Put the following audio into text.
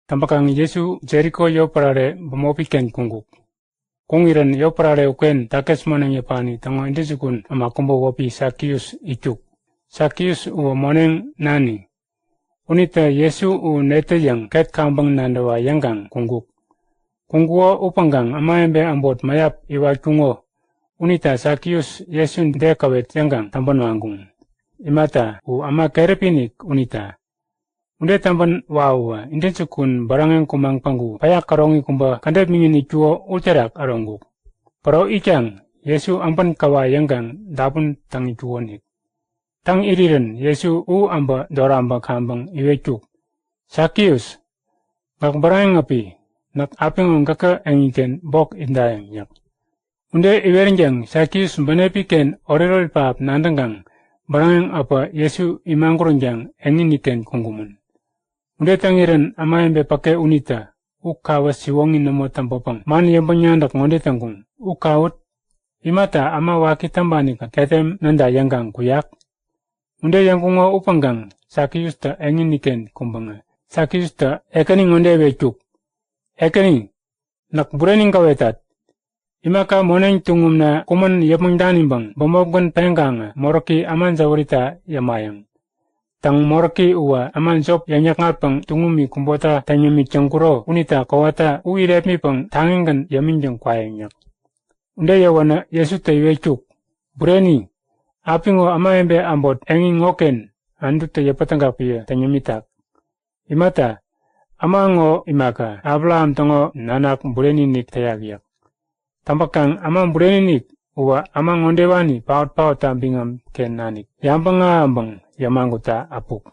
Tampakang Yesu Jericho yoparare bumopiken kunguk. Kungiran yoparare uken takes moneng yapani tango indisukun ama kumbo wopi Sakius ikuk. Sakius uwa moneng nani. Unita Yesu u nete yang ket kambang nandawa yanggang kunguk. Kungkuo upanggang ama embe ambot mayap iwa kungo. Unita Sakius Yesu dekawet yanggang tampan wanggung. Imata u ama kerepinik unita. Unde tampan wawa, inden sukun barangang kumang panggu, payak karongi kumba kandap mingin ikiwo ulterak aronggu. Parau ikang, Yesu ampan kawa yanggang dapun tang ikiwo nik. Tang iriran, Yesu u amba dora amba kambang iwekuk. Sakius, ngak barangang api, nak aping ngaka engiken bok indayang yak. Unde iwerinjang, Sakius banepiken orerol paap nandanggang, barangang apa Yesu imangkurunjang enginiken kunggumun. Unde tangiran ama embe pake unita, ukawa siwongin namo tampopang, mani yambang nyandak ngonde tanggung, ukawut, imata ama waki tambani ka ketem nanda yanggang kuyak. Unde yangkungo upanggang, Sakius ta engin niken kumbanga, Sakius ta ekani ngonde wekuk, ekani, nak buraning kawetat, imaka moneng tungum na kuman yambang danimbang, bomoggan pengganga, moroki aman zawarita yamayang. Tang morki uwa aman sop yanyak ngapang tungumi kumbota tanyami cangkuro unita kawata uirepmi pang tangingan yaminjang kwayanyak. Unde yawana Yesu taiwechuk. Bureni, apingo ama embe ambot engin ngoken andutta yapatanggak piya tanyamitak. Imata, ama ngo imaka Abraham tongo nanak bureni nik tayagyak. Tampakang ama bureni nik uwa ama ngondewani paut-paut tambingam ken nanik. Yambang ambang yamanguta apuk.